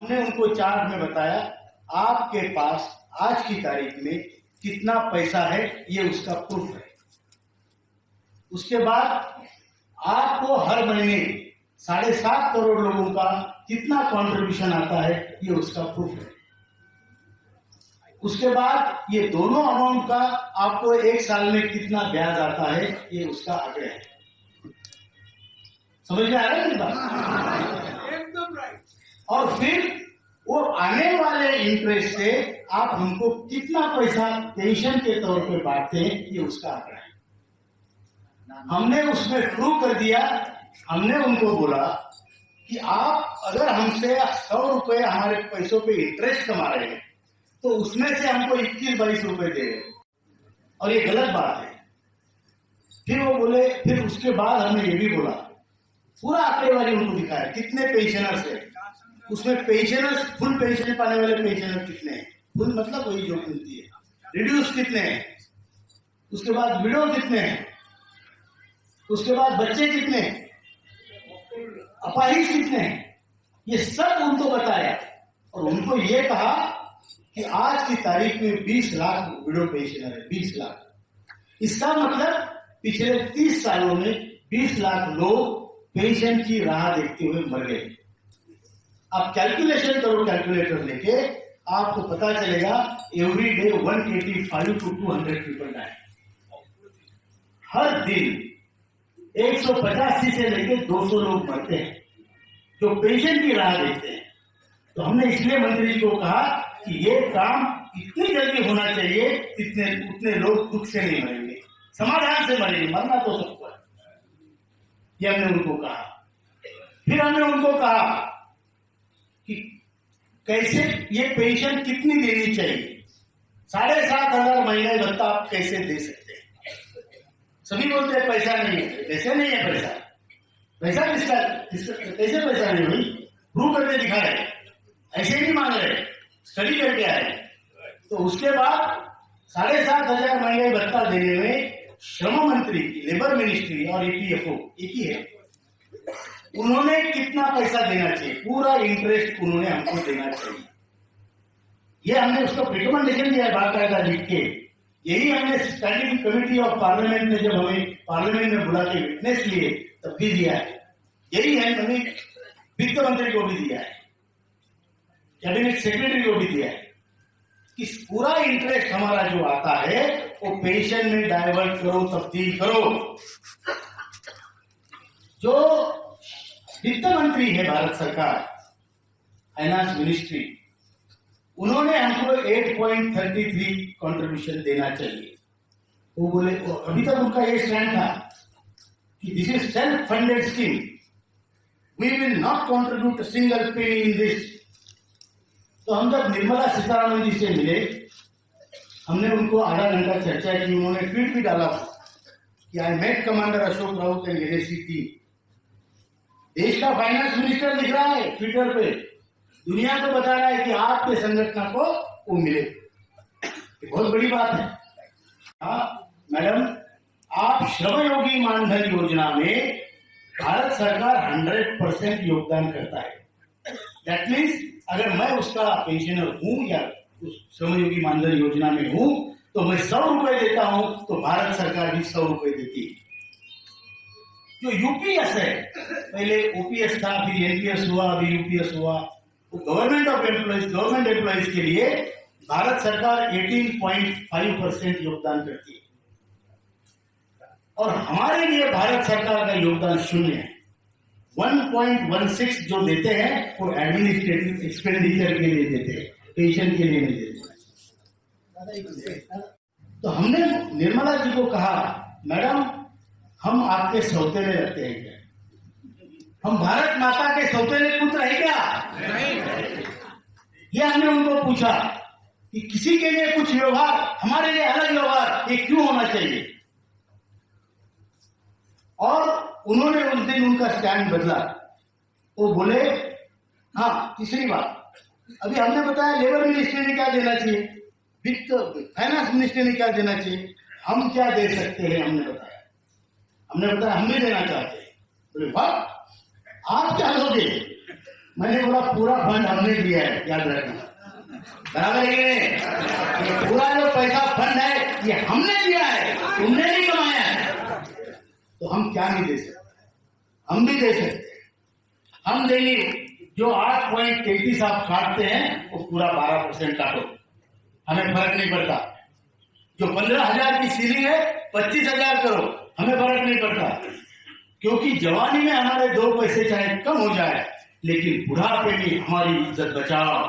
हमने उनको चार्ट में बताया आपके पास आज की तारीख में कितना पैसा है, ये उसका प्रूफ है। उसके बाद आपको हर महीने 7.5 करोड़ लोगों का कितना कंट्रीब्यूशन आता है, ये उसका प्रूफ है। उसके बाद ये दोनों अमाउंट का आपको एक साल में कितना ब्याज आता है, ये उसका आंकड़े है। समझ में आ रहा है मेरी बात? एकदम राइट। और फिर वो आने वाले इंटरेस्ट से आप हमको कितना पैसा पेंशन के तौर पे बांटते हैं, ये उसका आंकड़ा है। हमने उसमें प्रूव कर दिया। हमने उनको बोला कि आप अगर हमसे 100 रुपए हमारे पैसों पे इंटरेस्ट कमा रहे हैं तो उसमें से हमको 21-22 रुपए दे रहे, और ये गलत बात है। फिर वो बोले, फिर उसके बाद हमने ये भी बोला, पूरा आंकड़ेवारी उनको दिखाया कितने पेंशनर्स है, उसमें पेंशनर्स, फुल पेंशन पाने वाले पेंशनर कितने हैं, फुल मतलब वही जो मिलती है, रिड्यूस कितने हैं, उसके बाद विडो कितने हैं, उसके बाद बच्चे कितने हैं, अपाहिज कितने हैं, ये सब उनको बताया। और उनको ये कहा कि आज की तारीख में 20 लाख विडो पेंशनर है, 20 लाख। इसका मतलब पिछले 30 सालों में 20 लाख लोग पेंशन की राह देखते हुए मर गए। आप कैलकुलेशन करो कैलकुलेटर लेके, आपको पता चलेगा every day 185 to 200 people die. हर दिन 185 से लेकर 200 लोग मरते हैं जो पेंशन की राह देखते हैं। तो हमने इसलिए मंत्री जी को कहा कि ये काम इतनी जल्दी होना चाहिए, उतने लोग दुख से नहीं मरेंगे, समाधान से मरेंगे, मरना तो सबको है। ये हमने उनको कहा। फिर हमने उनको कहा कि कैसे ये पेंशन कितनी देनी चाहिए, 7,500 महंगाई भत्ता आप कैसे दे सकते हैं। सभी बोलते हैं पैसा नहीं है, कैसे नहीं है पैसा, पैसा किसका, कैसे पैसा नहीं भाई, प्रूव करके दिखाए, ऐसे नहीं मांग रहे, स्टडी करके आए। तो उसके बाद 7,500 महंगाई भत्ता देने में श्रम मंत्री, लेबर मिनिस्ट्री और EPFO एक ही है, उन्होंने कितना पैसा देना चाहिए, पूरा इंटरेस्ट उन्होंने हमको देना चाहिए। ये हमने उसका रिकमेंडेशन दिया बाकायदा लिख के। यही हमने स्टैंडिंग कमेटी ऑफ पार्लियामेंट में, जब हमें पार्लियामेंट में बुला के विटनेस लिए तब भी दिया है। यही है मैंने वित्त मंत्री को भी दिया है, कैबिनेट सेक्रेटरी को भी दिया है कि पूरा इंटरेस्ट हमारा जो आता है वो पेंशन में डाइवर्ट करो, तब्दील करो। जो वित्त मंत्री है भारत सरकार, फाइनेंस मिनिस्ट्री, उन्होंने हमको 8.33 कंट्रीब्यूशन देना चाहिए। वो बोले, अभी तक उनका ये स्टैंड था कि this is self funded scheme, we will not contribute a single penny in this. तो हम जब निर्मला सीतारमण जी से मिले, हमने उनको आधा घंटा चर्चा की। उन्होंने ट्वीट भी डाला कि I met commander Ashok Raut and NSC team. देश का फाइनेंस मिनिस्टर लिख रहा है ट्विटर पे, दुनिया को बता रहा है कि आपके संगठन को वो मिले, बहुत बड़ी बात है। हाँ मैडम, आप श्रमयोगी मानधन योजना में भारत सरकार 100% योगदान करता है। दैट मीन्स अगर मैं उसका पेंशनर हूं या उस श्रमयोगी मानधन योजना में हूं तो मैं 100 रुपए देता हूं तो भारत सरकार भी 100 रुपए देती है। जो यूपीएस है, पहले ओपीएस था, फिर एनपीएस हुआ, अभी यूपीएस हुआ, तो government of employees, government employees के लिए भारत सरकार 18.5% योगदान करती है, और हमारे लिए भारत सरकार का योगदान 0 है। 1.16 जो देते हैं वो एडमिनिस्ट्रेटिव एक्सपेंडिचर के लिए देते हैं, पेंशन के लिए नहीं देते। तो हमने निर्मला जी को कहा, मैडम हम आपके सौतेले लगते हैं क्या, हम भारत माता के सौतेले पुत्र है क्या? नहीं। ये हमने उनको पूछा कि किसी के लिए कुछ व्यवहार, हमारे लिए अलग व्यवहार, ये क्यों होना चाहिए। और उन्होंने उस दिन उनका स्टैंड बदला। वो बोले, हाँ तीसरी बात, अभी हमने बताया लेबर मिनिस्ट्री ने क्या देना चाहिए, वित्त फाइनेंस मिनिस्ट्री ने क्या देना चाहिए, हम क्या दे सकते हैं, हमने बताया हम भी देना चाहते हैं। बोले वाह, आप क्या दोगे, मैंने बोला पूरा फंड हमने दिया है, याद रखना, बराबर है कि नहीं? ये पूरा जो पैसा फंड है ये हमने दिया है, तुमने नहीं कमाया है। तो हम क्या नहीं दे सकते? हम भी दे सकते हैं, हम देंगे। जो 8.33 आप काटते हैं वो पूरा 12% काटो, हमें फर्क नहीं पड़ता। जो 15,000 की सीलिंग है 25,000 करो, हमें फर्क नहीं पड़ता, क्योंकि जवानी में हमारे 2 पैसे चाहे कम हो जाए लेकिन बुढ़ापे में हमारी इज्जत बचाओ।